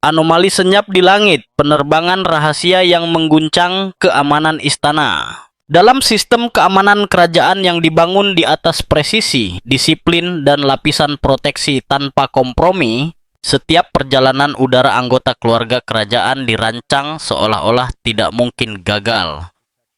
anomali senyap di langit, penerbangan rahasia yang mengguncang keamanan istana. Dalam sistem keamanan kerajaan yang dibangun di atas presisi, disiplin, dan lapisan proteksi tanpa kompromi, setiap perjalanan udara anggota keluarga kerajaan dirancang seolah-olah tidak mungkin gagal.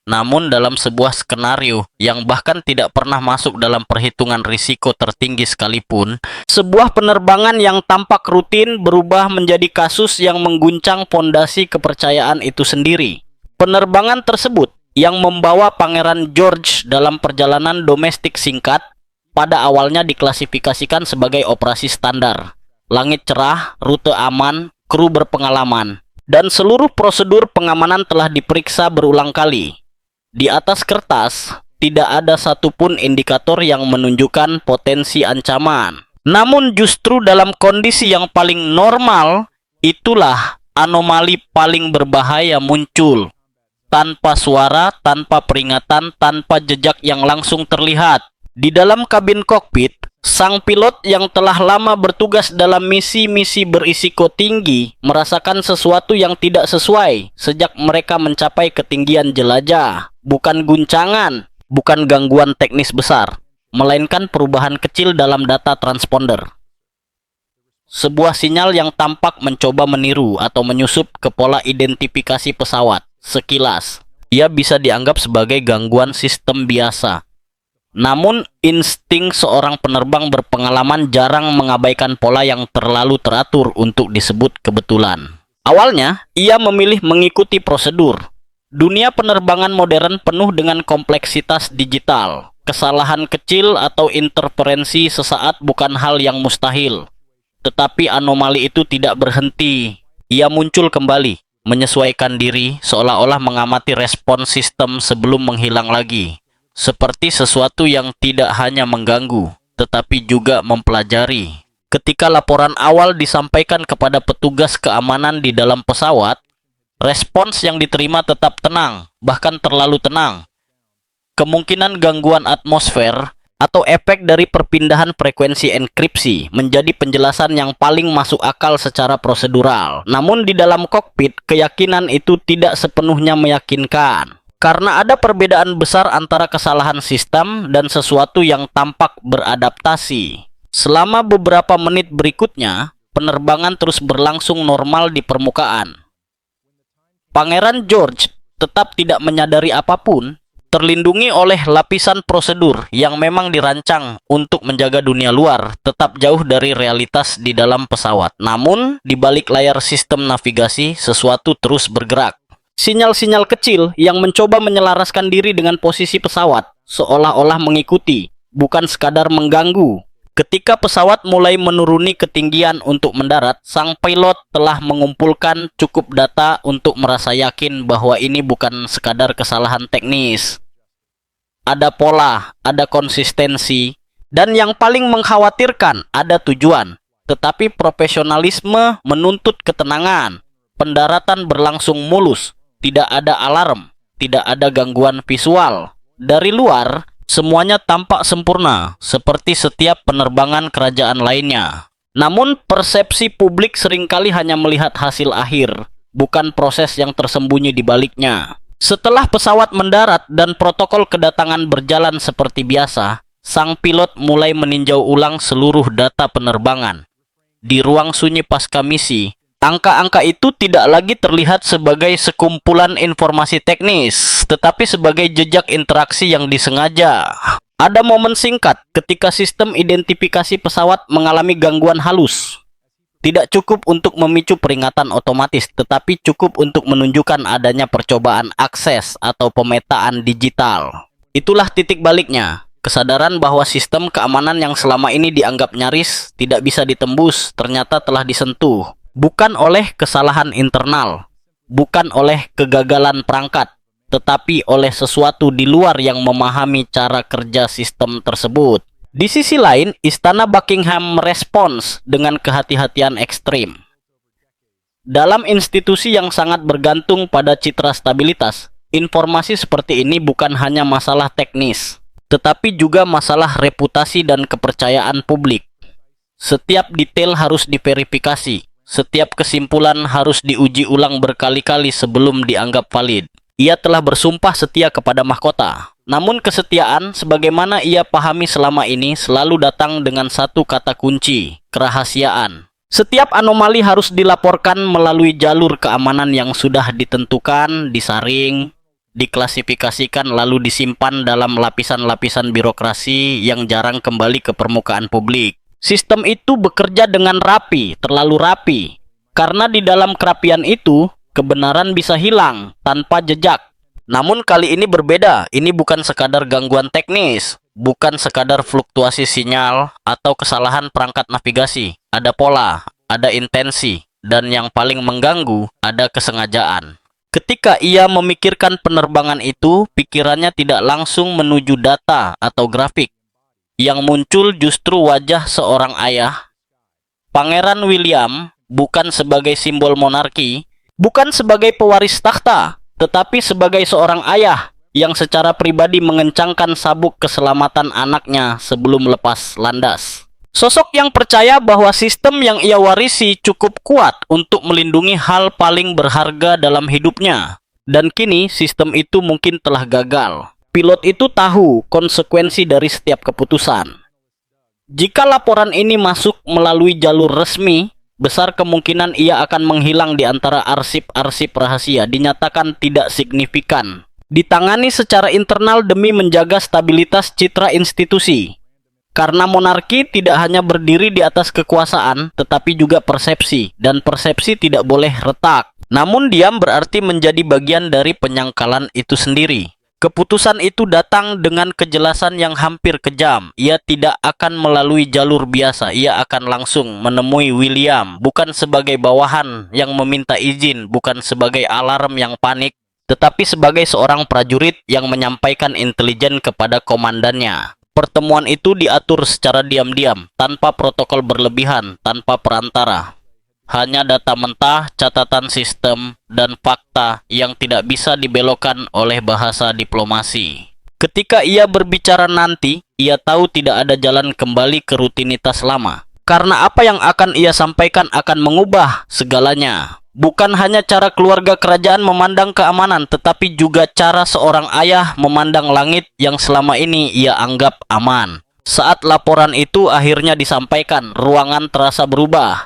Namun dalam sebuah skenario yang bahkan tidak pernah masuk dalam perhitungan risiko tertinggi sekalipun, sebuah penerbangan yang tampak rutin berubah menjadi kasus yang mengguncang fondasi kepercayaan itu sendiri. Penerbangan tersebut yang membawa Pangeran George dalam perjalanan domestik singkat pada awalnya diklasifikasikan sebagai operasi standar. Langit cerah, rute aman, kru berpengalaman, dan seluruh prosedur pengamanan telah diperiksa berulang kali. Di atas kertas, tidak ada satupun indikator yang menunjukkan potensi ancaman. Namun justru dalam kondisi yang paling normal, itulah anomali paling berbahaya muncul. Tanpa suara, tanpa peringatan, tanpa jejak yang langsung terlihat. Di dalam kabin kokpit, sang pilot yang telah lama bertugas dalam misi-misi berisiko tinggi merasakan sesuatu yang tidak sesuai sejak mereka mencapai ketinggian jelajah. Bukan guncangan, bukan gangguan teknis besar, melainkan perubahan kecil dalam data transponder. Sebuah sinyal yang tampak mencoba meniru atau menyusup ke pola identifikasi pesawat. Sekilas, ia bisa dianggap sebagai gangguan sistem biasa. Namun, insting seorang penerbang berpengalaman jarang mengabaikan pola yang terlalu teratur untuk disebut kebetulan. Awalnya, ia memilih mengikuti prosedur. Dunia penerbangan modern penuh dengan kompleksitas digital. Kesalahan kecil atau interferensi sesaat bukan hal yang mustahil. Tetapi anomali itu tidak berhenti. Ia muncul kembali, menyesuaikan diri, seolah-olah mengamati respons sistem sebelum menghilang lagi. Seperti sesuatu yang tidak hanya mengganggu, tetapi juga mempelajari. Ketika laporan awal disampaikan kepada petugas keamanan di dalam pesawat, respons yang diterima tetap tenang, bahkan terlalu tenang. Kemungkinan gangguan atmosfer atau efek dari perpindahan frekuensi enkripsi menjadi penjelasan yang paling masuk akal secara prosedural. Namun di dalam kokpit, keyakinan itu tidak sepenuhnya meyakinkan. Karena ada perbedaan besar antara kesalahan sistem dan sesuatu yang tampak beradaptasi. Selama beberapa menit berikutnya, penerbangan terus berlangsung normal di permukaan. Pangeran George tetap tidak menyadari apapun, terlindungi oleh lapisan prosedur yang memang dirancang untuk menjaga dunia luar tetap jauh dari realitas di dalam pesawat. Namun, di balik layar sistem navigasi, sesuatu terus bergerak. Sinyal-sinyal kecil yang mencoba menyelaraskan diri dengan posisi pesawat, seolah-olah mengikuti, bukan sekadar mengganggu. Ketika pesawat mulai menuruni ketinggian untuk mendarat, sang pilot telah mengumpulkan cukup data untuk merasa yakin bahwa ini bukan sekadar kesalahan teknis. Ada pola, ada konsistensi, dan yang paling mengkhawatirkan, ada tujuan. Tetapi profesionalisme menuntut ketenangan. Pendaratan berlangsung mulus. Tidak ada alarm, tidak ada gangguan visual. Dari luar, semuanya tampak sempurna, seperti setiap penerbangan kerajaan lainnya. Namun, persepsi publik seringkali hanya melihat hasil akhir, bukan proses yang tersembunyi di baliknya. Setelah pesawat mendarat dan protokol kedatangan berjalan seperti biasa, sang pilot mulai meninjau ulang seluruh data penerbangan. Di ruang sunyi pasca misi, angka-angka itu tidak lagi terlihat sebagai sekumpulan informasi teknis, tetapi sebagai jejak interaksi yang disengaja. Ada momen singkat ketika sistem identifikasi pesawat mengalami gangguan halus. Tidak cukup untuk memicu peringatan otomatis, tetapi cukup untuk menunjukkan adanya percobaan akses atau pemetaan digital. Itulah titik baliknya. Kesadaran bahwa sistem keamanan yang selama ini dianggap nyaris tidak bisa ditembus ternyata telah disentuh. Bukan oleh kesalahan internal, bukan oleh kegagalan perangkat, tetapi oleh sesuatu di luar yang memahami cara kerja sistem tersebut. Di sisi lain, Istana Buckingham merespons dengan kehati-hatian ekstrim. Dalam institusi yang sangat bergantung pada citra stabilitas, informasi seperti ini bukan hanya masalah teknis, tetapi juga masalah reputasi dan kepercayaan publik. Setiap detail harus diverifikasi. Setiap kesimpulan harus diuji ulang berkali-kali sebelum dianggap valid. Ia telah bersumpah setia kepada mahkota. Namun kesetiaan, sebagaimana ia pahami selama ini, selalu datang dengan satu kata kunci, kerahasiaan. Setiap anomali harus dilaporkan melalui jalur keamanan yang sudah ditentukan, disaring, diklasifikasikan lalu disimpan dalam lapisan-lapisan birokrasi yang jarang kembali ke permukaan publik. Sistem itu bekerja dengan rapi, terlalu rapi. Karena di dalam kerapian itu, kebenaran bisa hilang tanpa jejak. Namun kali ini berbeda, ini bukan sekadar gangguan teknis, bukan sekadar fluktuasi sinyal atau kesalahan perangkat navigasi. Ada pola, ada intensi, dan yang paling mengganggu, ada kesengajaan. Ketika ia memikirkan penerbangan itu, pikirannya tidak langsung menuju data atau grafik. Yang muncul justru wajah seorang ayah. Pangeran William bukan sebagai simbol monarki, bukan sebagai pewaris takhta, tetapi sebagai seorang ayah yang secara pribadi mengencangkan sabuk keselamatan anaknya sebelum lepas landas. Sosok yang percaya bahwa sistem yang ia warisi cukup kuat untuk melindungi hal paling berharga dalam hidupnya. Dan kini sistem itu mungkin telah gagal. Pilot itu tahu konsekuensi dari setiap keputusan. Jika laporan ini masuk melalui jalur resmi, besar kemungkinan ia akan menghilang di antara arsip-arsip rahasia, dinyatakan tidak signifikan. Ditangani secara internal demi menjaga stabilitas citra institusi. Karena monarki tidak hanya berdiri di atas kekuasaan, tetapi juga persepsi, dan persepsi tidak boleh retak. Namun diam berarti menjadi bagian dari penyangkalan itu sendiri. Keputusan itu datang dengan kejelasan yang hampir kejam. Ia tidak akan melalui jalur biasa. Ia akan langsung menemui William. Bukan sebagai bawahan yang meminta izin. Bukan sebagai alarm yang panik. Tetapi sebagai seorang prajurit yang menyampaikan intelijen kepada komandannya. Pertemuan itu diatur secara diam-diam. Tanpa protokol berlebihan. Tanpa perantara. Hanya data mentah, catatan sistem, dan fakta yang tidak bisa dibelokkan oleh bahasa diplomasi. Ketika ia berbicara nanti, ia tahu tidak ada jalan kembali ke rutinitas lama. Karena apa yang akan ia sampaikan akan mengubah segalanya. Bukan hanya cara keluarga kerajaan memandang keamanan, tetapi juga cara seorang ayah memandang langit yang selama ini ia anggap aman. Saat laporan itu akhirnya disampaikan, ruangan terasa berubah.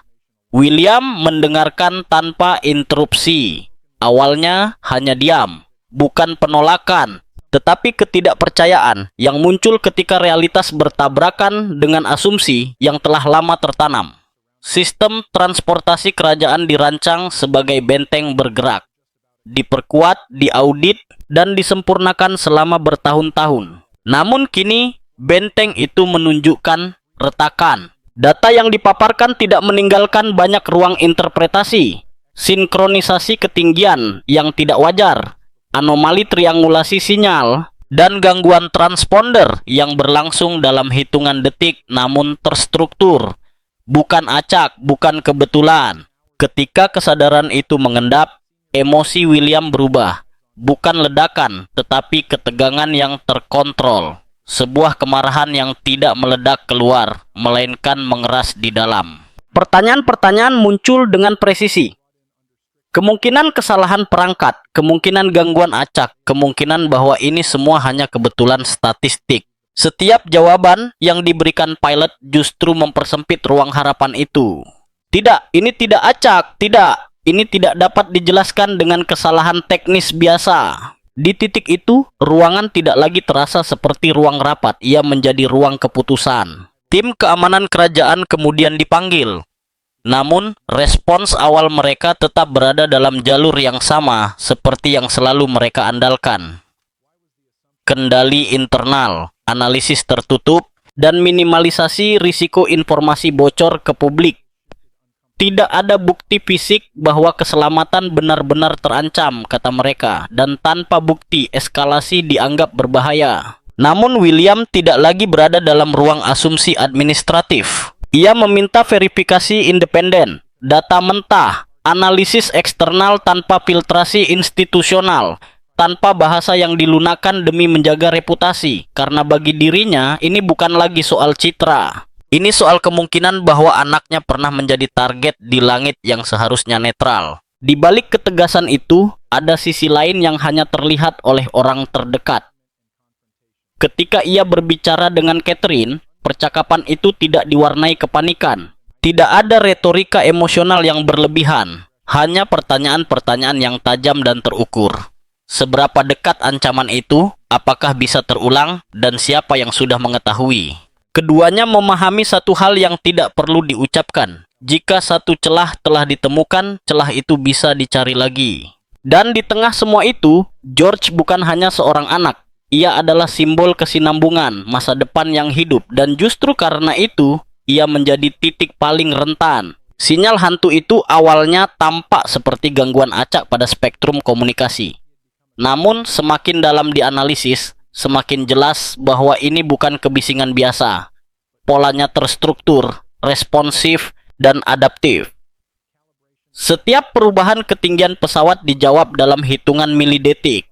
William mendengarkan tanpa interupsi. Awalnya hanya diam, bukan penolakan, tetapi ketidakpercayaan yang muncul ketika realitas bertabrakan dengan asumsi yang telah lama tertanam. Sistem transportasi kerajaan dirancang sebagai benteng bergerak, diperkuat, diaudit, dan disempurnakan selama bertahun-tahun. Namun kini, benteng itu menunjukkan retakan. Data yang dipaparkan tidak meninggalkan banyak ruang interpretasi, sinkronisasi ketinggian yang tidak wajar, anomali triangulasi sinyal, dan gangguan transponder yang berlangsung dalam hitungan detik namun terstruktur. Bukan acak, bukan kebetulan. Ketika kesadaran itu mengendap, emosi William berubah. Bukan ledakan, tetapi ketegangan yang terkontrol. Sebuah kemarahan yang tidak meledak keluar, melainkan mengeras di dalam. Pertanyaan-pertanyaan muncul dengan presisi. Kemungkinan kesalahan perangkat, kemungkinan gangguan acak, kemungkinan bahwa ini semua hanya kebetulan statistik. Setiap jawaban yang diberikan pilot justru mempersempit ruang harapan itu. Tidak, ini tidak acak, tidak. Ini tidak dapat dijelaskan dengan kesalahan teknis biasa. Di titik itu, ruangan tidak lagi terasa seperti ruang rapat, ia menjadi ruang keputusan. Tim keamanan kerajaan kemudian dipanggil. Namun, respons awal mereka tetap berada dalam jalur yang sama seperti yang selalu mereka andalkan. Kendali internal, analisis tertutup, dan minimalisasi risiko informasi bocor ke publik. Tidak ada bukti fisik bahwa keselamatan benar-benar terancam, kata mereka, dan tanpa bukti eskalasi dianggap berbahaya. Namun William tidak lagi berada dalam ruang asumsi administratif. Ia meminta verifikasi independen, data mentah, analisis eksternal tanpa filtrasi institusional, tanpa bahasa yang dilunakan demi menjaga reputasi, karena bagi dirinya ini bukan lagi soal citra. Ini soal kemungkinan bahwa anaknya pernah menjadi target di langit yang seharusnya netral. Di balik ketegasan itu, ada sisi lain yang hanya terlihat oleh orang terdekat. Ketika ia berbicara dengan Catherine, percakapan itu tidak diwarnai kepanikan. Tidak ada retorika emosional yang berlebihan, hanya pertanyaan-pertanyaan yang tajam dan terukur. Seberapa dekat ancaman itu, apakah bisa terulang, dan siapa yang sudah mengetahui? Keduanya memahami satu hal yang tidak perlu diucapkan. Jika satu celah telah ditemukan, celah itu bisa dicari lagi. Dan di tengah semua itu, George bukan hanya seorang anak. Ia adalah simbol kesinambungan, masa depan yang hidup, dan justru karena itu, ia menjadi titik paling rentan. Sinyal hantu itu awalnya tampak seperti gangguan acak pada spektrum komunikasi. Namun, semakin dalam dianalisis, semakin jelas bahwa ini bukan kebisingan biasa. Polanya terstruktur, responsif, dan adaptif. Setiap perubahan ketinggian pesawat dijawab dalam hitungan milidetik.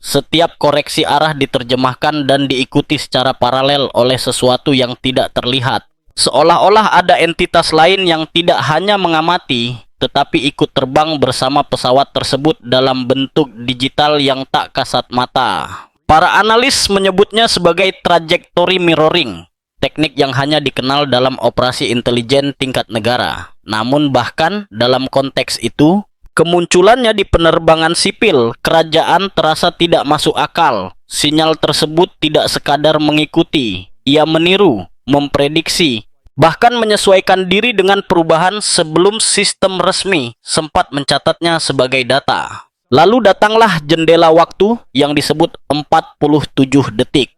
Setiap koreksi arah diterjemahkan dan diikuti secara paralel oleh sesuatu yang tidak terlihat. Seolah-olah ada entitas lain yang tidak hanya mengamati, tetapi ikut terbang bersama pesawat tersebut dalam bentuk digital yang tak kasat mata. Para analis menyebutnya sebagai trajectory mirroring, teknik yang hanya dikenal dalam operasi intelijen tingkat negara. Namun bahkan dalam konteks itu, kemunculannya di penerbangan sipil kerajaan terasa tidak masuk akal. Sinyal tersebut tidak sekadar mengikuti, ia meniru, memprediksi, bahkan menyesuaikan diri dengan perubahan sebelum sistem resmi sempat mencatatnya sebagai data. Lalu datanglah jendela waktu yang disebut 47 detik.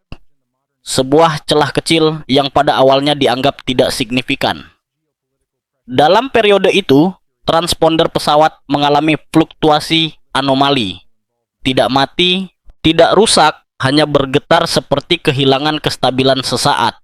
Sebuah celah kecil yang pada awalnya dianggap tidak signifikan. Dalam periode itu, transponder pesawat mengalami fluktuasi anomali. Tidak mati, tidak rusak, hanya bergetar seperti kehilangan kestabilan sesaat.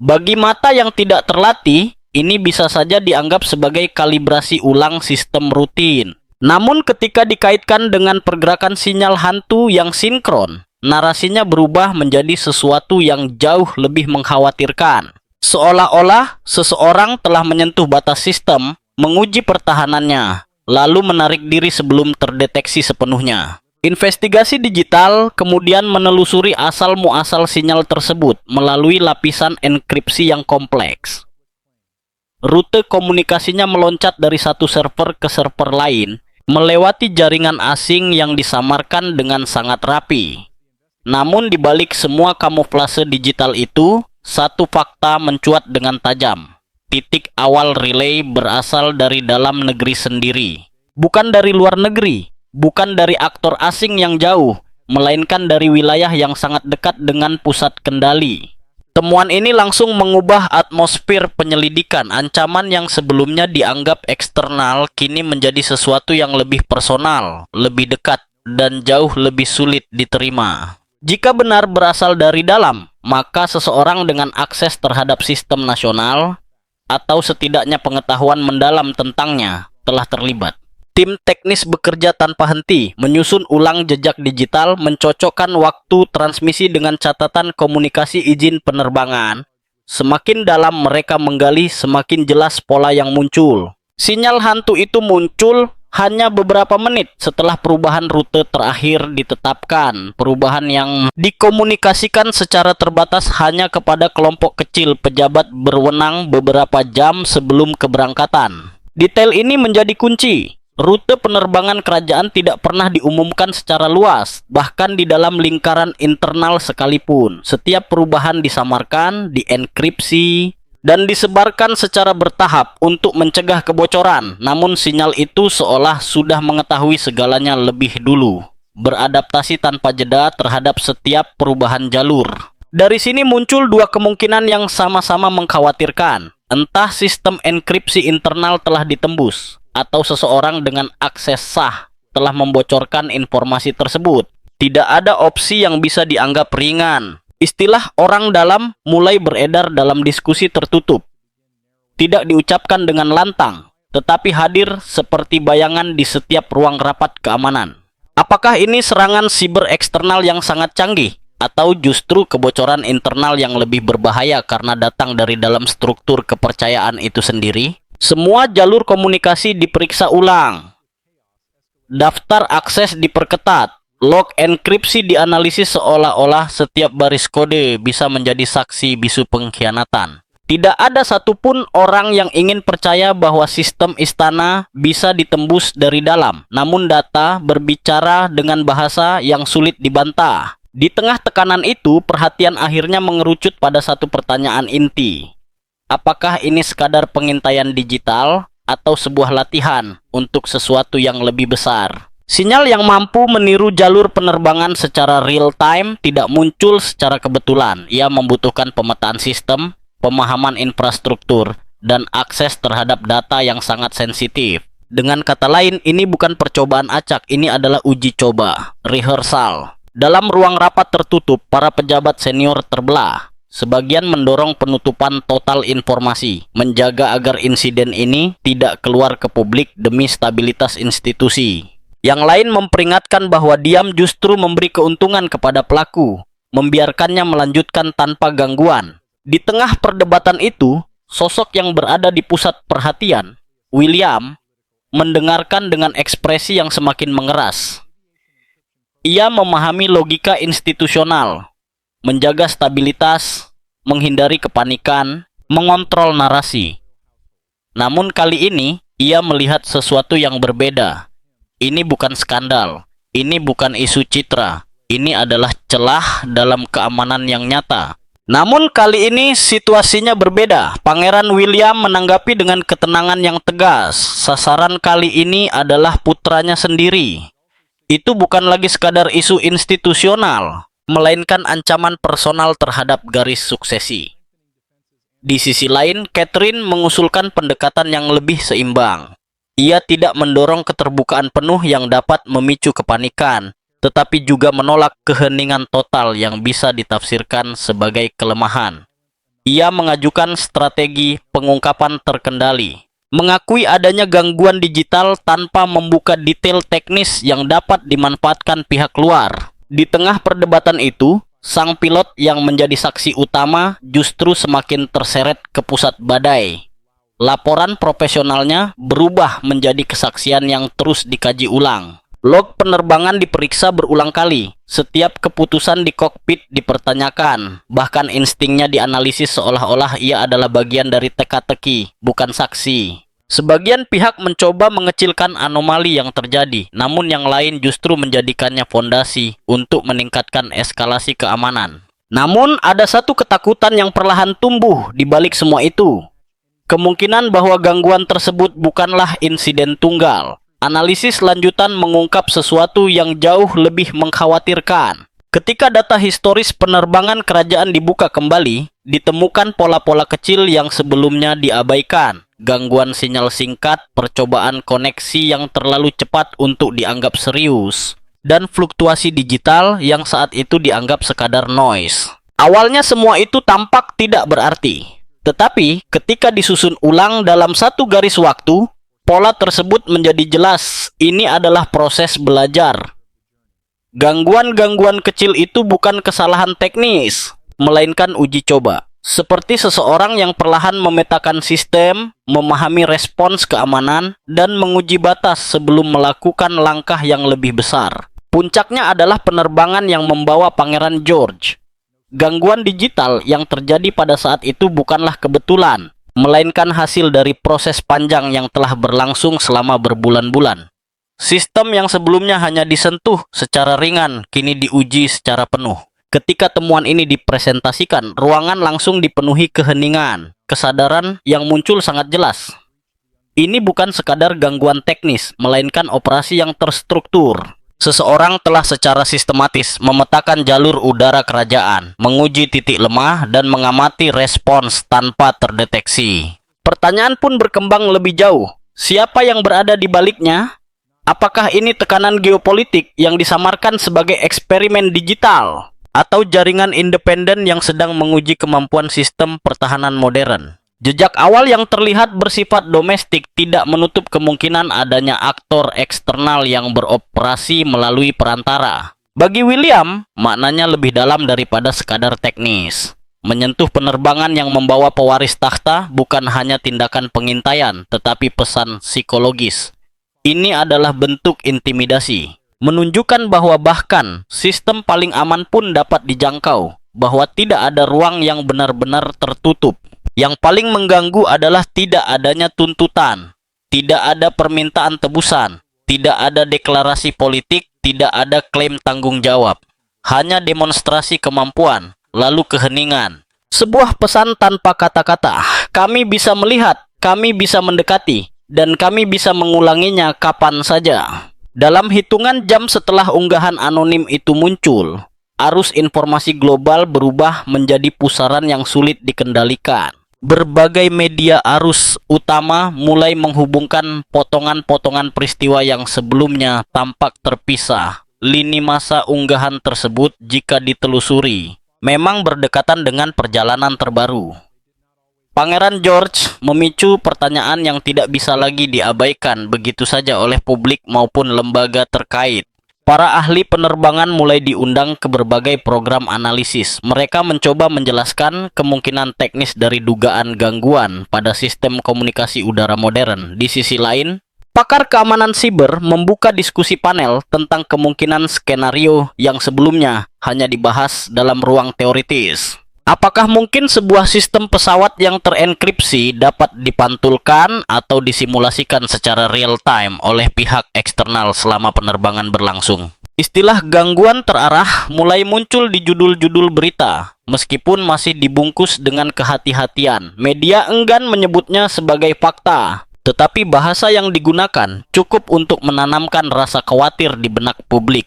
Bagi mata yang tidak terlatih, ini bisa saja dianggap sebagai kalibrasi ulang sistem rutin. Namun ketika dikaitkan dengan pergerakan sinyal hantu yang sinkron, narasinya berubah menjadi sesuatu yang jauh lebih mengkhawatirkan. Seolah-olah seseorang telah menyentuh batas sistem, menguji pertahanannya, lalu menarik diri sebelum terdeteksi sepenuhnya. Investigasi digital kemudian menelusuri asal-muasal sinyal tersebut melalui lapisan enkripsi yang kompleks. Rute komunikasinya meloncat dari satu server ke server lain, melewati jaringan asing yang disamarkan dengan sangat rapi. Namun di balik semua kamuflase digital itu, satu fakta mencuat dengan tajam. Titik awal relay berasal dari dalam negeri sendiri, bukan dari luar negeri. Bukan dari aktor asing yang jauh, melainkan dari wilayah yang sangat dekat dengan pusat kendali. Temuan ini langsung mengubah atmosfer penyelidikan. Ancaman yang sebelumnya dianggap eksternal kini menjadi sesuatu yang lebih personal, lebih dekat, dan jauh lebih sulit diterima. Jika benar berasal dari dalam, maka seseorang dengan akses terhadap sistem nasional, atau setidaknya pengetahuan mendalam tentangnya, telah terlibat. Tim teknis bekerja tanpa henti, menyusun ulang jejak digital, mencocokkan waktu transmisi dengan catatan komunikasi izin penerbangan. Semakin dalam mereka menggali, semakin jelas pola yang muncul. Sinyal hantu itu muncul hanya beberapa menit setelah perubahan rute terakhir ditetapkan. Perubahan yang dikomunikasikan secara terbatas hanya kepada kelompok kecil pejabat berwenang beberapa jam sebelum keberangkatan. Detail ini menjadi kunci. Rute penerbangan kerajaan tidak pernah diumumkan secara luas, bahkan di dalam lingkaran internal sekalipun. Setiap perubahan disamarkan, dienkripsi, dan disebarkan secara bertahap untuk mencegah kebocoran. Namun sinyal itu seolah sudah mengetahui segalanya lebih dulu, beradaptasi tanpa jeda terhadap setiap perubahan jalur. Dari sini muncul dua kemungkinan yang sama-sama mengkhawatirkan. Entah sistem enkripsi internal telah ditembus, atau seseorang dengan akses sah telah membocorkan informasi tersebut. Tidak ada opsi yang bisa dianggap ringan. Istilah orang dalam mulai beredar dalam diskusi tertutup. Tidak diucapkan dengan lantang, tetapi hadir seperti bayangan di setiap ruang rapat keamanan. Apakah ini serangan siber eksternal yang sangat canggih? atau justru kebocoran internal yang lebih berbahaya karena datang dari dalam struktur kepercayaan itu sendiri? Semua jalur komunikasi diperiksa ulang. Daftar akses diperketat. Log enkripsi dianalisis seolah-olah setiap baris kode bisa menjadi saksi bisu pengkhianatan. Tidak ada satupun orang yang ingin percaya bahwa sistem istana bisa ditembus dari dalam. Namun data berbicara dengan bahasa yang sulit dibantah. Di tengah tekanan itu, perhatian akhirnya mengerucut pada satu pertanyaan inti. Apakah ini sekadar pengintaian digital atau sebuah latihan untuk sesuatu yang lebih besar? Sinyal yang mampu meniru jalur penerbangan secara real time tidak muncul secara kebetulan. Ia membutuhkan pemetaan sistem, pemahaman infrastruktur, dan akses terhadap data yang sangat sensitif. Dengan kata lain, ini bukan percobaan acak, ini adalah uji coba, rehearsal. Dalam ruang rapat tertutup, para pejabat senior terbelah. Sebagian mendorong penutupan total informasi, menjaga agar insiden ini tidak keluar ke publik demi stabilitas institusi. Yang lain memperingatkan bahwa diam justru memberi keuntungan kepada pelaku, membiarkannya melanjutkan tanpa gangguan. Di tengah perdebatan itu, sosok yang berada di pusat perhatian, William, mendengarkan dengan ekspresi yang semakin mengeras. Ia memahami logika institusional, menjaga stabilitas, menghindari kepanikan, mengontrol narasi. Namun kali ini, ia melihat sesuatu yang berbeda. Ini bukan skandal, ini bukan isu citra, ini adalah celah dalam keamanan yang nyata. Namun kali ini situasinya berbeda. Pangeran William menanggapi dengan ketenangan yang tegas. Sasaran kali ini adalah putranya sendiri. Itu bukan lagi sekadar isu institusional, melainkan ancaman personal terhadap garis suksesi. Di sisi lain, Catherine mengusulkan pendekatan yang lebih seimbang. Ia tidak mendorong keterbukaan penuh yang dapat memicu kepanikan, tetapi juga menolak keheningan total yang bisa ditafsirkan sebagai kelemahan. Ia mengajukan strategi pengungkapan terkendali, mengakui adanya gangguan digital tanpa membuka detail teknis yang dapat dimanfaatkan pihak luar. Di tengah perdebatan itu, sang pilot yang menjadi saksi utama justru semakin terseret ke pusat badai. Laporan profesionalnya berubah menjadi kesaksian yang terus dikaji ulang. Log penerbangan diperiksa berulang kali. Setiap keputusan di kokpit dipertanyakan. Bahkan instingnya dianalisis seolah-olah ia adalah bagian dari teka-teki, bukan saksi. Sebagian pihak mencoba mengecilkan anomali yang terjadi, namun yang lain justru menjadikannya fondasi untuk meningkatkan eskalasi keamanan. Namun ada satu ketakutan yang perlahan tumbuh di balik semua itu. Kemungkinan bahwa gangguan tersebut bukanlah insiden tunggal. Analisis lanjutan mengungkap sesuatu yang jauh lebih mengkhawatirkan. Ketika data historis penerbangan kerajaan dibuka kembali, ditemukan pola-pola kecil yang sebelumnya diabaikan. Gangguan sinyal singkat, percobaan koneksi yang terlalu cepat untuk dianggap serius, dan fluktuasi digital yang saat itu dianggap sekadar noise. Awalnya semua itu tampak tidak berarti. Tetapi ketika disusun ulang dalam satu garis waktu, pola tersebut menjadi jelas. Ini adalah proses belajar. Gangguan-gangguan kecil itu bukan kesalahan teknis, melainkan uji coba. Seperti seseorang yang perlahan memetakan sistem, memahami respons keamanan, dan menguji batas sebelum melakukan langkah yang lebih besar. Puncaknya adalah penerbangan yang membawa Pangeran George. Gangguan digital yang terjadi pada saat itu bukanlah kebetulan, melainkan hasil dari proses panjang yang telah berlangsung selama berbulan-bulan. Sistem yang sebelumnya hanya disentuh secara ringan, kini diuji secara penuh. Ketika temuan ini dipresentasikan, ruangan langsung dipenuhi keheningan. Kesadaran yang muncul sangat jelas. Ini bukan sekadar gangguan teknis, melainkan operasi yang terstruktur. Seseorang telah secara sistematis memetakan jalur udara kerajaan, menguji titik lemah, dan mengamati respons tanpa terdeteksi. Pertanyaan pun berkembang lebih jauh. Siapa yang berada di baliknya? Apakah ini tekanan geopolitik yang disamarkan sebagai eksperimen digital? Atau jaringan independen yang sedang menguji kemampuan sistem pertahanan modern? Jejak awal yang terlihat bersifat domestik tidak menutup kemungkinan adanya aktor eksternal yang beroperasi melalui perantara. Bagi William, maknanya lebih dalam daripada sekadar teknis. Menyentuh penerbangan yang membawa pewaris takhta bukan hanya tindakan pengintaian, tetapi pesan psikologis. Ini adalah bentuk intimidasi, menunjukkan bahwa bahkan sistem paling aman pun dapat dijangkau, bahwa tidak ada ruang yang benar-benar tertutup. Yang paling mengganggu adalah tidak adanya tuntutan, tidak ada permintaan tebusan, tidak ada deklarasi politik, tidak ada klaim tanggung jawab. Hanya demonstrasi kemampuan, lalu keheningan. Sebuah pesan tanpa kata-kata. Kami bisa melihat, kami bisa mendekati, dan kami bisa mengulanginya kapan saja. Dalam hitungan jam setelah unggahan anonim itu muncul, arus informasi global berubah menjadi pusaran yang sulit dikendalikan. Berbagai media arus utama mulai menghubungkan potongan-potongan peristiwa yang sebelumnya tampak terpisah. Lini masa unggahan tersebut, jika ditelusuri, memang berdekatan dengan perjalanan terbaru. Pangeran George memicu pertanyaan yang tidak bisa lagi diabaikan begitu saja oleh publik maupun lembaga terkait. Para ahli penerbangan mulai diundang ke berbagai program analisis. Mereka mencoba menjelaskan kemungkinan teknis dari dugaan gangguan pada sistem komunikasi udara modern. Di sisi lain, pakar keamanan siber membuka diskusi panel tentang kemungkinan skenario yang sebelumnya hanya dibahas dalam ruang teoritis. Apakah mungkin sebuah sistem pesawat yang terenkripsi dapat dipantulkan atau disimulasikan secara real time oleh pihak eksternal selama penerbangan berlangsung? Istilah gangguan terarah mulai muncul di judul-judul berita. Meskipun masih dibungkus dengan kehati-hatian, media enggan menyebutnya sebagai fakta. Tetapi bahasa yang digunakan cukup untuk menanamkan rasa khawatir di benak publik.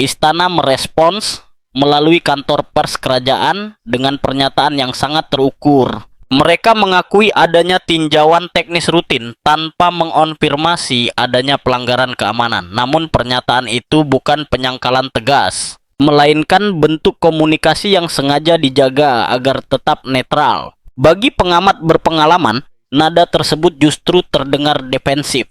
Istana merespons melalui kantor pers kerajaan dengan pernyataan yang sangat terukur. Mereka mengakui adanya tinjauan teknis rutin tanpa mengonfirmasi adanya pelanggaran keamanan. Namun pernyataan itu bukan penyangkalan tegas, melainkan bentuk komunikasi yang sengaja dijaga agar tetap netral. Bagi pengamat berpengalaman, nada tersebut justru terdengar defensif.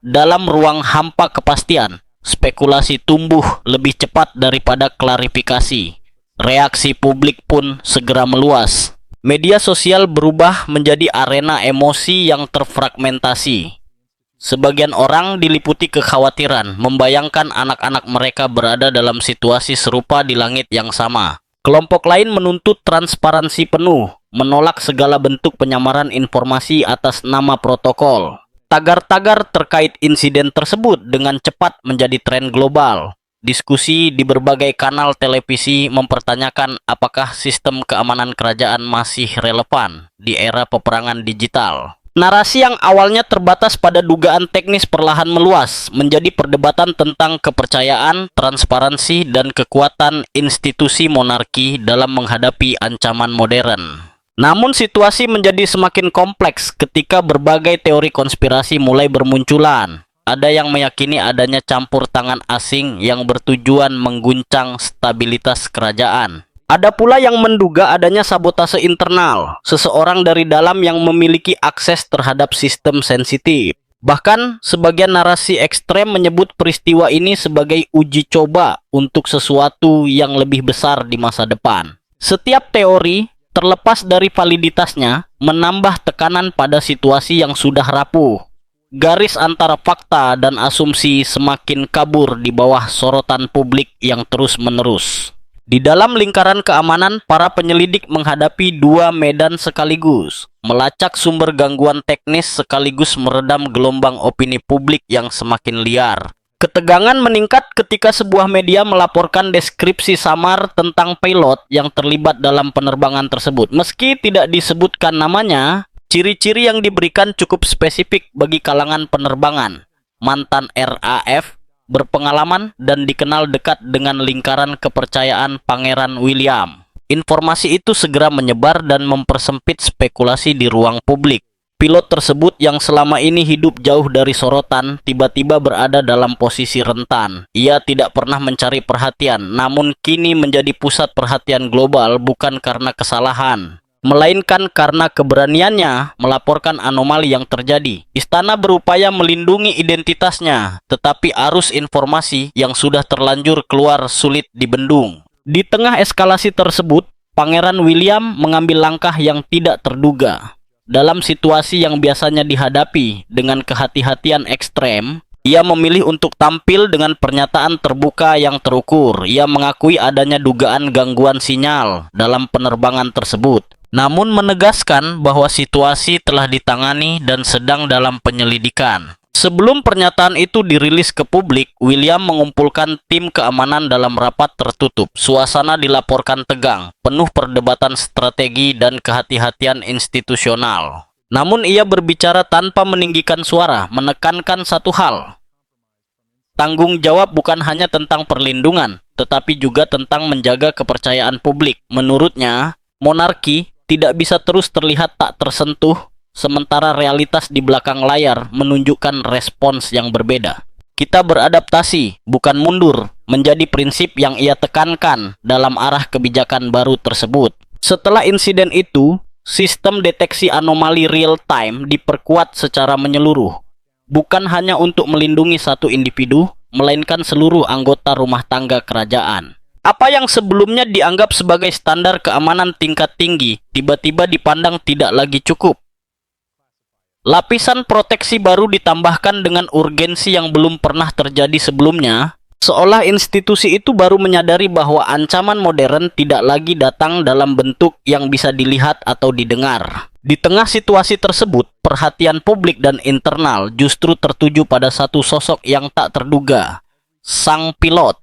Dalam ruang hampa kepastian, spekulasi tumbuh lebih cepat daripada klarifikasi. Reaksi publik pun segera meluas. Media sosial berubah menjadi arena emosi yang terfragmentasi. Sebagian orang diliputi kekhawatiran, membayangkan anak-anak mereka berada dalam situasi serupa di langit yang sama. Kelompok lain menuntut transparansi penuh, menolak segala bentuk penyamaran informasi atas nama protokol. Tagar-tagar terkait insiden tersebut dengan cepat menjadi tren global. Diskusi di berbagai kanal televisi mempertanyakan apakah sistem keamanan kerajaan masih relevan di era peperangan digital. Narasi yang awalnya terbatas pada dugaan teknis perlahan meluas menjadi perdebatan tentang kepercayaan, transparansi, dan kekuatan institusi monarki dalam menghadapi ancaman modern. Namun situasi menjadi semakin kompleks ketika berbagai teori konspirasi mulai bermunculan. Ada yang meyakini adanya campur tangan asing yang bertujuan mengguncang stabilitas kerajaan. Ada pula yang menduga adanya sabotase internal, seseorang dari dalam yang memiliki akses terhadap sistem sensitif. Bahkan, sebagian narasi ekstrem menyebut peristiwa ini sebagai uji coba untuk sesuatu yang lebih besar di masa depan. Setiap teori, terlepas dari validitasnya, menambah tekanan pada situasi yang sudah rapuh. Garis antara fakta dan asumsi semakin kabur di bawah sorotan publik yang terus-menerus. Di dalam lingkaran keamanan, para penyelidik menghadapi dua medan sekaligus. Melacak sumber gangguan teknis sekaligus meredam gelombang opini publik yang semakin liar. Ketegangan meningkat ketika sebuah media melaporkan deskripsi samar tentang pilot yang terlibat dalam penerbangan tersebut. Meski tidak disebutkan namanya, ciri-ciri yang diberikan cukup spesifik bagi kalangan penerbangan. Mantan RAF, berpengalaman, dan dikenal dekat dengan lingkaran kepercayaan Pangeran William. Informasi itu segera menyebar dan mempersempit spekulasi di ruang publik. Pilot tersebut yang selama ini hidup jauh dari sorotan tiba-tiba berada dalam posisi rentan. Ia tidak pernah mencari perhatian, namun kini menjadi pusat perhatian global bukan karena kesalahan, melainkan karena keberaniannya melaporkan anomali yang terjadi. Istana berupaya melindungi identitasnya, tetapi arus informasi yang sudah terlanjur keluar sulit dibendung. Di tengah eskalasi tersebut, Pangeran William mengambil langkah yang tidak terduga. Dalam situasi yang biasanya dihadapi dengan kehati-hatian ekstrem, ia memilih untuk tampil dengan pernyataan terbuka yang terukur. Ia mengakui adanya dugaan gangguan sinyal dalam penerbangan tersebut, namun menegaskan bahwa situasi telah ditangani dan sedang dalam penyelidikan. Sebelum pernyataan itu dirilis ke publik, William mengumpulkan tim keamanan dalam rapat tertutup. Suasana dilaporkan tegang, penuh perdebatan strategi dan kehati-hatian institusional. Namun ia berbicara tanpa meninggikan suara, menekankan satu hal. Tanggung jawab bukan hanya tentang perlindungan, tetapi juga tentang menjaga kepercayaan publik. Menurutnya, monarki tidak bisa terus terlihat tak tersentuh, sementara realitas di belakang layar menunjukkan respons yang berbeda. Kita beradaptasi, bukan mundur, menjadi prinsip yang ia tekankan dalam arah kebijakan baru tersebut. Setelah insiden itu, sistem deteksi anomali real-time diperkuat secara menyeluruh, bukan hanya untuk melindungi satu individu, melainkan seluruh anggota rumah tangga kerajaan. Apa yang sebelumnya dianggap sebagai standar keamanan tingkat tinggi, tiba-tiba dipandang tidak lagi cukup. Lapisan proteksi baru ditambahkan dengan urgensi yang belum pernah terjadi sebelumnya, seolah institusi itu baru menyadari bahwa ancaman modern tidak lagi datang dalam bentuk yang bisa dilihat atau didengar. Di tengah situasi tersebut, perhatian publik dan internal justru tertuju pada satu sosok yang tak terduga, sang pilot.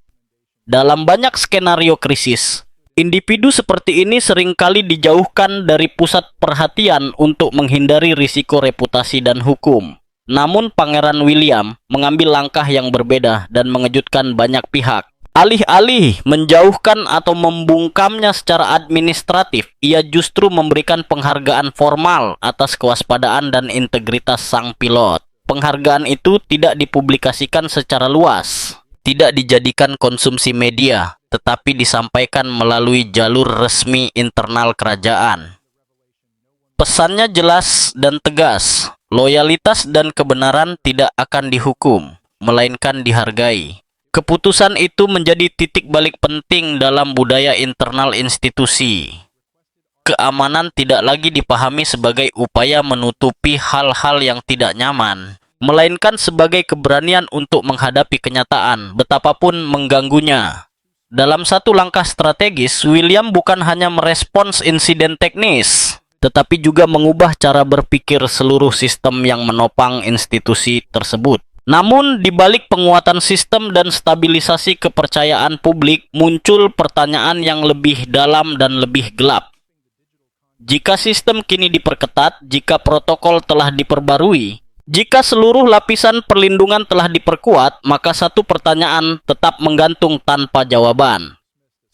Dalam banyak skenario krisis, individu seperti ini seringkali dijauhkan dari pusat perhatian untuk menghindari risiko reputasi dan hukum. Namun Pangeran William mengambil langkah yang berbeda dan mengejutkan banyak pihak. Alih-alih menjauhkan atau membungkamnya secara administratif, ia justru memberikan penghargaan formal atas kewaspadaan dan integritas sang pilot. Penghargaan itu tidak dipublikasikan secara luas, tidak dijadikan konsumsi media, tetapi disampaikan melalui jalur resmi internal kerajaan. Pesannya jelas dan tegas. Loyalitas dan kebenaran tidak akan dihukum, melainkan dihargai. Keputusan itu menjadi titik balik penting dalam budaya internal institusi. Keamanan tidak lagi dipahami sebagai upaya menutupi hal-hal yang tidak nyaman, melainkan sebagai keberanian untuk menghadapi kenyataan, betapapun mengganggunya. Dalam satu langkah strategis, William bukan hanya merespons insiden teknis, tetapi juga mengubah cara berpikir seluruh sistem yang menopang institusi tersebut. Namun, di balik penguatan sistem dan stabilisasi kepercayaan publik, muncul pertanyaan yang lebih dalam dan lebih gelap. Jika sistem kini diperketat, jika protokol telah diperbarui, jika seluruh lapisan perlindungan telah diperkuat, maka satu pertanyaan tetap menggantung tanpa jawaban.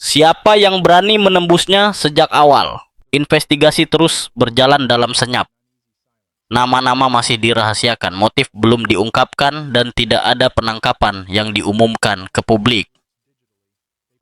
Siapa yang berani menembusnya sejak awal? Investigasi terus berjalan dalam senyap. Nama-nama masih dirahasiakan, motif belum diungkapkan, dan tidak ada penangkapan yang diumumkan ke publik.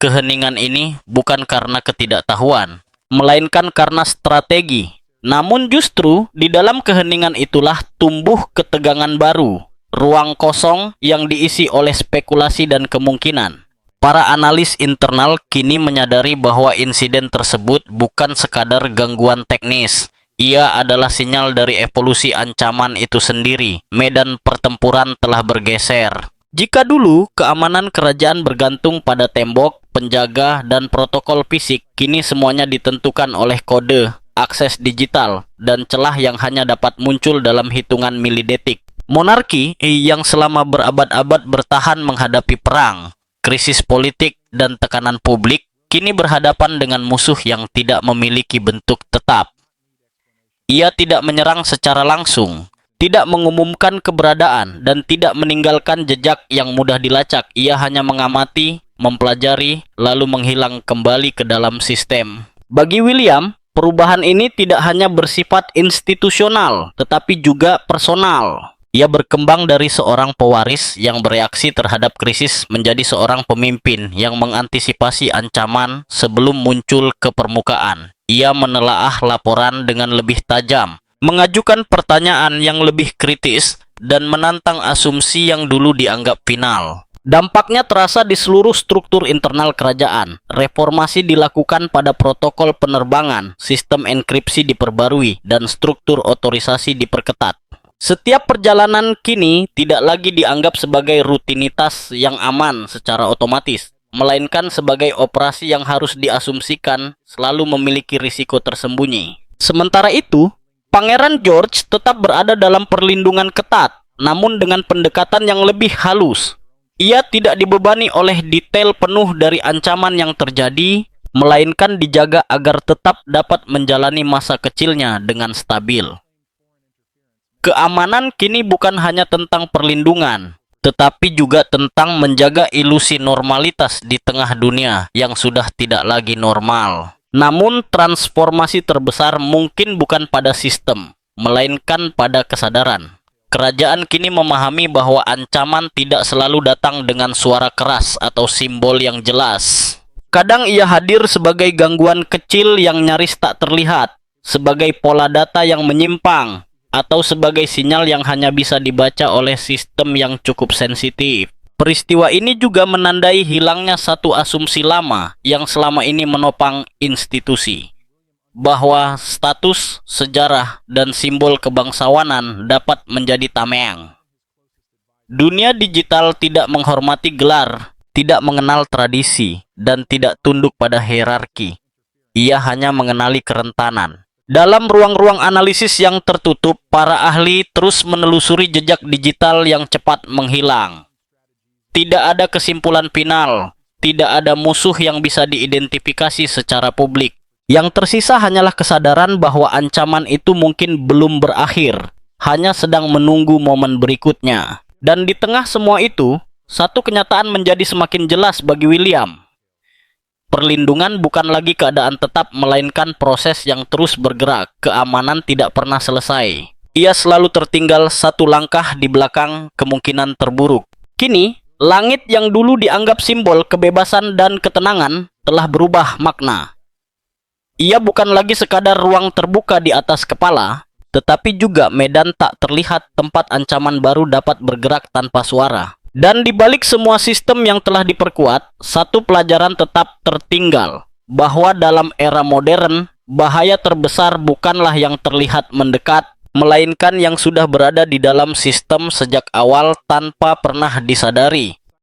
Keheningan ini bukan karena ketidaktahuan, melainkan karena strategi. Namun justru di dalam keheningan itulah tumbuh ketegangan baru, ruang kosong yang diisi oleh spekulasi dan kemungkinan. Para analis internal kini menyadari bahwa insiden tersebut bukan sekadar gangguan teknis. Ia adalah sinyal dari evolusi ancaman itu sendiri. Medan pertempuran telah bergeser. Jika dulu keamanan kerajaan bergantung pada tembok, penjaga, dan protokol fisik, kini semuanya ditentukan oleh kode, akses digital, dan celah yang hanya dapat muncul dalam hitungan milidetik. Monarki yang selama berabad-abad bertahan menghadapi perang, krisis politik, dan tekanan publik, kini berhadapan dengan musuh yang tidak memiliki bentuk tetap. Ia tidak menyerang secara langsung, tidak mengumumkan keberadaan, dan tidak meninggalkan jejak yang mudah dilacak. Ia hanya mengamati, mempelajari, lalu menghilang kembali ke dalam sistem. Bagi William, perubahan ini tidak hanya bersifat institusional, tetapi juga personal. Ia berkembang dari seorang pewaris yang bereaksi terhadap krisis menjadi seorang pemimpin yang mengantisipasi ancaman sebelum muncul ke permukaan. Ia menelaah laporan dengan lebih tajam, mengajukan pertanyaan yang lebih kritis, dan menantang asumsi yang dulu dianggap final. Dampaknya terasa di seluruh struktur internal kerajaan. Reformasi dilakukan pada protokol penerbangan, sistem enkripsi diperbarui, dan struktur otorisasi diperketat. Setiap perjalanan kini tidak lagi dianggap sebagai rutinitas yang aman secara otomatis, melainkan sebagai operasi yang harus diasumsikan selalu memiliki risiko tersembunyi. Sementara itu, Pangeran George tetap berada dalam perlindungan ketat, namun dengan pendekatan yang lebih halus. Ia tidak dibebani oleh detail penuh dari ancaman yang terjadi, melainkan dijaga agar tetap dapat menjalani masa kecilnya dengan stabil. Keamanan kini bukan hanya tentang perlindungan, tetapi juga tentang menjaga ilusi normalitas di tengah dunia yang sudah tidak lagi normal. Namun transformasi terbesar mungkin bukan pada sistem, melainkan pada kesadaran. Kerajaan kini memahami bahwa ancaman tidak selalu datang dengan suara keras atau simbol yang jelas. Kadang ia hadir sebagai gangguan kecil yang nyaris tak terlihat, sebagai pola data yang menyimpang, atau sebagai sinyal yang hanya bisa dibaca oleh sistem yang cukup sensitif. Peristiwa ini juga menandai hilangnya satu asumsi lama yang selama ini menopang institusi, bahwa status, sejarah, dan simbol kebangsawanan dapat menjadi tameng. Dunia digital tidak menghormati gelar, tidak mengenal tradisi, dan tidak tunduk pada hierarki. Ia hanya mengenali kerentanan. Dalam ruang-ruang analisis yang tertutup, para ahli terus menelusuri jejak digital yang cepat menghilang. Tidak ada kesimpulan final, tidak ada musuh yang bisa diidentifikasi secara publik. Yang tersisa hanyalah kesadaran bahwa ancaman itu mungkin belum berakhir, hanya sedang menunggu momen berikutnya. Dan di tengah semua itu, satu kenyataan menjadi semakin jelas bagi William. Perlindungan bukan lagi keadaan tetap, melainkan proses yang terus bergerak. Keamanan tidak pernah selesai. Ia selalu tertinggal satu langkah di belakang kemungkinan terburuk. Kini, langit yang dulu dianggap simbol kebebasan dan ketenangan telah berubah makna. Ia bukan lagi sekadar ruang terbuka di atas kepala, tetapi juga medan tak terlihat tempat ancaman baru dapat bergerak tanpa suara. Dan di balik semua sistem yang telah diperkuat, satu pelajaran tetap tertinggal, bahwa dalam era modern, bahaya terbesar bukanlah yang terlihat mendekat, melainkan yang sudah berada di dalam sistem sejak awal tanpa pernah disadari.